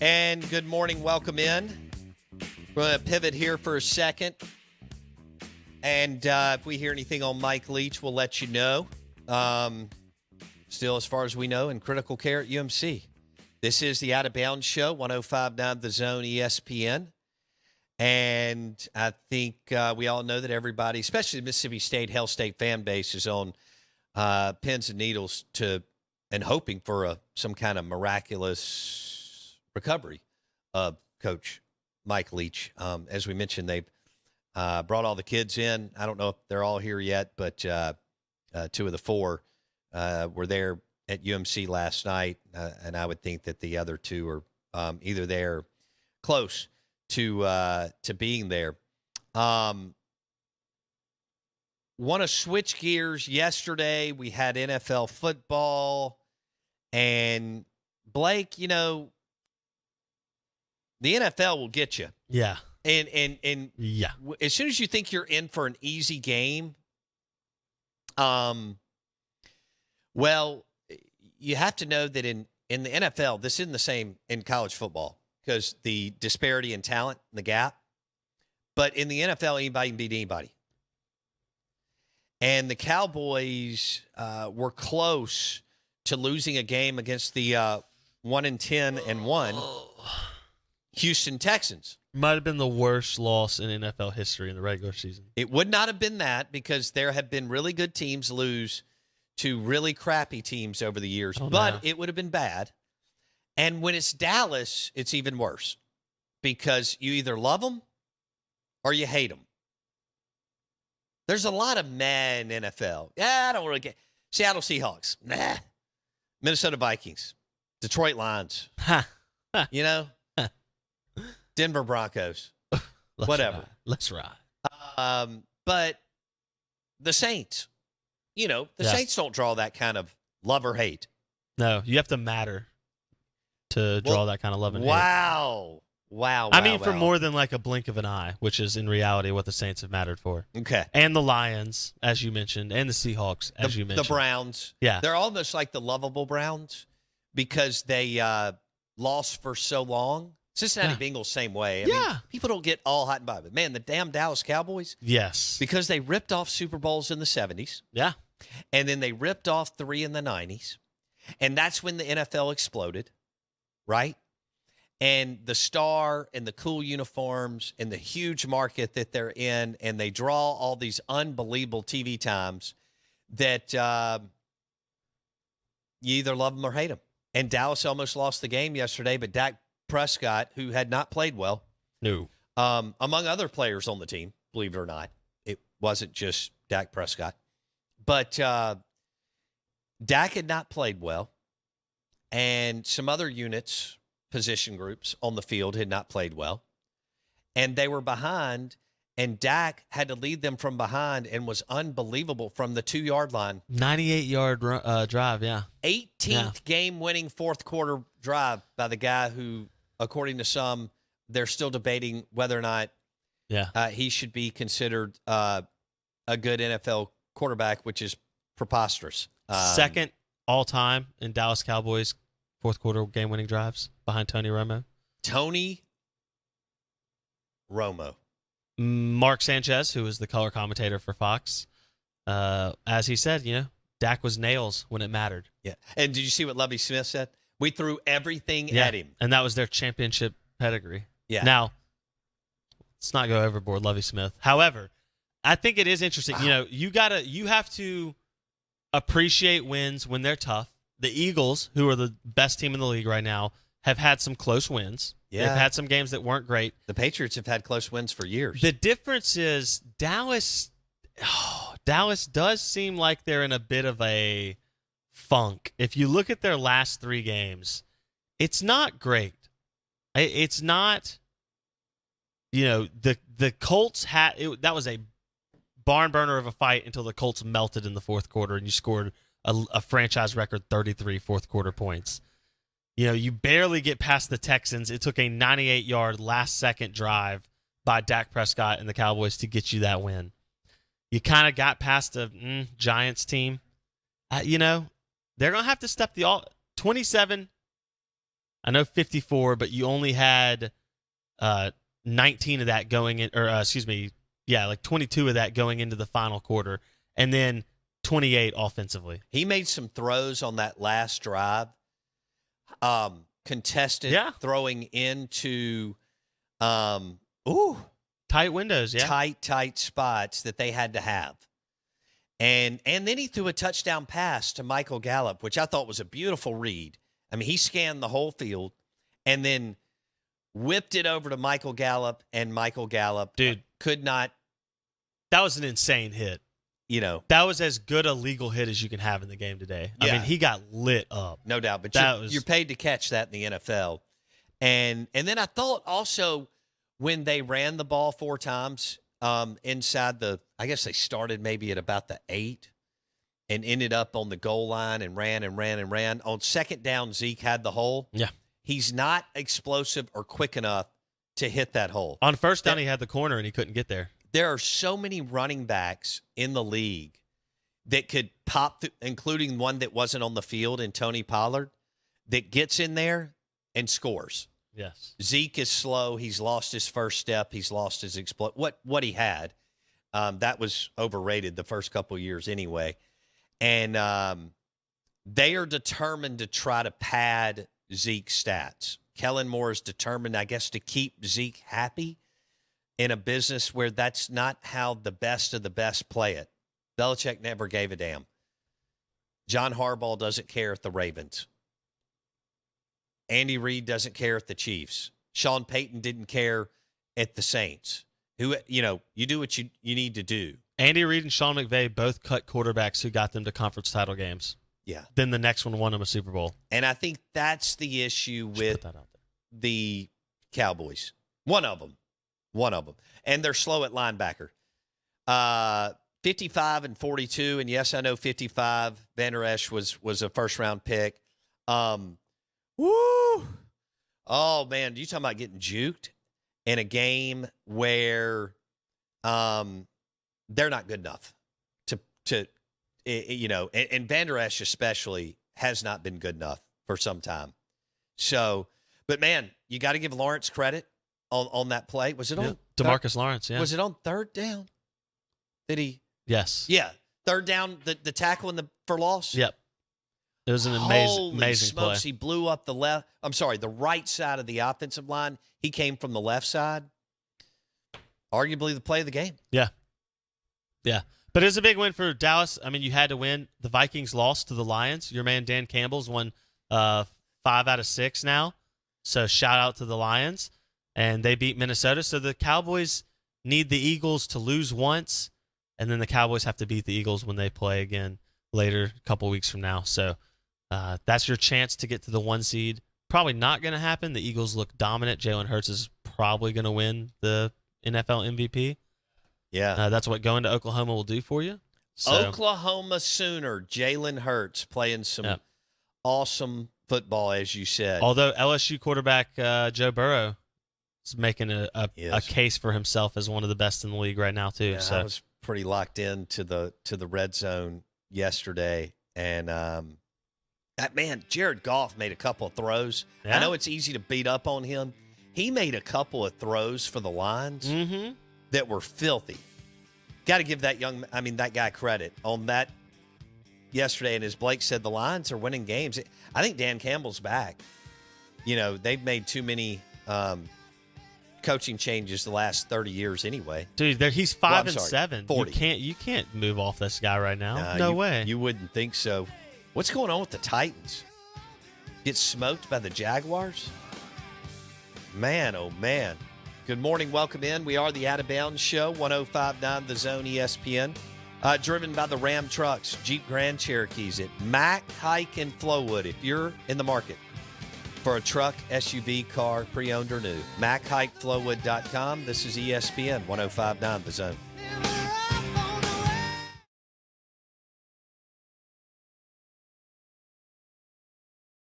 And good morning. Welcome in. We're going to pivot here for a second. And if we hear anything on Mike Leach, we'll let you know. Still, as far as we know, in critical care at UMC. This is the Out of Bounds Show, 105.9 The Zone ESPN. And I think we all know that everybody, especially the Mississippi State, Hell State fan base, is on pins and needles and hoping for some kind of miraculous recovery of Coach Mike Leach. As we mentioned, they've brought all the kids in. I don't know if they're all here yet, but two of the four were there at UMC last night, and I would think that the other two are either there or close to being there. Want to switch gears. Yesterday we had NFL football, and Blake, the NFL will get you. Yeah. And yeah. As soon as you think you're in for an easy game, well, you have to know that in the NFL, this isn't the same in college football because the disparity in talent, the gap. But in the NFL, anybody can beat anybody. And the Cowboys were close to losing a game against the 1-10-1 Houston Texans. Might have been the worst loss in NFL history in the regular season. It would not have been that because there have been really good teams lose to really crappy teams over the years, but it would have been bad. And when it's Dallas, it's even worse because you either love them or you hate them. There's a lot of meh in NFL. Yeah, I don't really get Seattle Seahawks. Nah. Minnesota Vikings. Detroit Lions. Denver Broncos. Whatever. Let's ride. But the Saints, the Saints don't draw that kind of love or hate. No, you have to matter to draw that kind of love and hate. Wow. For more than like a blink of an eye, which is in reality what the Saints have mattered for. Okay. And the Lions, as you mentioned, and the Seahawks, as you mentioned. The Browns. Yeah. They're almost like the lovable Browns because they lost for so long. Cincinnati Bengals, same way. I mean, people don't get all hot and bothered. Man, the damn Dallas Cowboys. Yes. Because they ripped off Super Bowls in the 70s. Yeah. And then they ripped off 3 in the 90s. And that's when the NFL exploded, right? And the star and the cool uniforms and the huge market that they're in, and they draw all these unbelievable TV times that you either love them or hate them. And Dallas almost lost the game yesterday, but Dak Prescott, who had not played well, among other players on the team, believe it or not, it wasn't just Dak Prescott, but Dak had not played well, and some other units, position groups on the field had not played well, and they were behind, and Dak had to lead them from behind and was unbelievable from the 2-yard line. 98-yard drive, yeah. 18th game-winning fourth-quarter drive by the guy who, according to some, they're still debating whether or not he should be considered a good NFL quarterback, which is preposterous. Second all-time in Dallas Cowboys fourth-quarter game-winning drives behind Tony Romo. Tony Romo. Mark Sanchez, who was the color commentator for Fox, as he said, Dak was nails when it mattered. Yeah. And did you see what Lovie Smith said? We threw everything at him. And that was their championship pedigree. Yeah. Now, let's not go overboard, Lovie Smith. However, I think it is interesting. Wow. You have to appreciate wins when they're tough. The Eagles, who are the best team in the league right now, have had some close wins. Yeah. They've had some games that weren't great. The Patriots have had close wins for years. The difference is Dallas does seem like they're in a bit of a funk. If you look at their last 3 games, it's not great. It's not, the Colts that was a barn burner of a fight until the Colts melted in the fourth quarter and you scored a franchise record 33 fourth quarter points. You barely get past the Texans. It took a 98-yard last-second drive by Dak Prescott and the Cowboys to get you that win. You kind of got past a Giants team. They're going to have to step 27. I know 54, but you only had 19 of that going in, or like 22 of that going into the final quarter, and then 28 offensively. He made some throws on that last drive, contested throwing into tight windows, tight spots that they had to have. And then he threw a touchdown pass to Michael Gallup, which I thought was a beautiful read. I mean, he scanned the whole field and then whipped it over to Michael Gallup, and Michael Gallup could not. That was an insane hit. That was as good a legal hit as you can have in the game today. I mean, he got lit up. No doubt, but you're paid to catch that in the NFL. And then I thought also when they ran the ball 4 times inside I guess they started maybe at about the 8 and ended up on the goal line and ran. On second down, Zeke had the hole. Yeah. He's not explosive or quick enough to hit that hole. On first down, he had the corner and he couldn't get there. There are so many running backs in the league that could pop, including one that wasn't on the field in Tony Pollard, that gets in there and scores. Yes. Zeke is slow. He's lost his first step. He's lost his what he had. That was overrated the first couple of years anyway. And they are determined to try to pad Zeke's stats. Kellen Moore is determined, I guess, to keep Zeke happy in a business where that's not how the best of the best play it. Belichick never gave a damn. John Harbaugh doesn't care at the Ravens. Andy Reid doesn't care at the Chiefs. Sean Payton didn't care at the Saints. You do what you need to do. Andy Reid and Sean McVay both cut quarterbacks who got them to conference title games. Yeah. Then the next one won them a Super Bowl. And I think that's the issue with the Cowboys. One of them. And they're slow at linebacker. 55 and 42. And yes, I know 55. Van Der Esch was a first-round pick. Woo! Oh, man, you talking about getting juked in a game where they're not good enough to and Van Der Esch especially has not been good enough for some time. So, but, man, you got to give Lawrence credit on that play. Was it on DeMarcus Lawrence, Was it on third down? Did he? Yes. Yeah. Third down, the tackle for loss? Yep. It was an amazing smokes, play. He blew up the right side of the offensive line. He came from the left side. Arguably the play of the game. Yeah. Yeah. But it was a big win for Dallas. I mean, you had to win. The Vikings lost to the Lions. Your man Dan Campbell's won 5 out of 6 now. So shout out to the Lions. And they beat Minnesota. So the Cowboys need the Eagles to lose once, and then the Cowboys have to beat the Eagles when they play again later, a couple weeks from now. So that's your chance to get to the 1 seed. Probably not going to happen. The Eagles look dominant. Jalen Hurts is probably going to win the NFL MVP. Yeah. That's what going to Oklahoma will do for you. So, Oklahoma Sooner, Jalen Hurts playing some awesome football, as you said. Although LSU quarterback Joe Burrow is making a case for himself as one of the best in the league right now too. Yeah, so I was pretty locked in to the red zone yesterday, and Jared Goff made a couple of throws. Yeah. I know it's easy to beat up on him. He made a couple of throws for the Lions that were filthy. Got to give that guy credit on that yesterday. And as Blake said, the Lions are winning games. I think Dan Campbell's back. They've made too many coaching changes the last 30 years anyway. Dude, he's 5-7. 40. You can't move off this guy right now. No way. You wouldn't think so. What's going on with the Titans? Get smoked by the Jaguars? Man, oh man. Good morning. Welcome in. We are the Out of Bounds Show, 105.9 The Zone ESPN. Driven by the Ram trucks, Jeep Grand Cherokees at Mack, Hike, and Flowwood. If you're in the market for a truck, SUV, car, pre-owned or new, MackHikeFlowwood.com. This is ESPN 105.9 The Zone.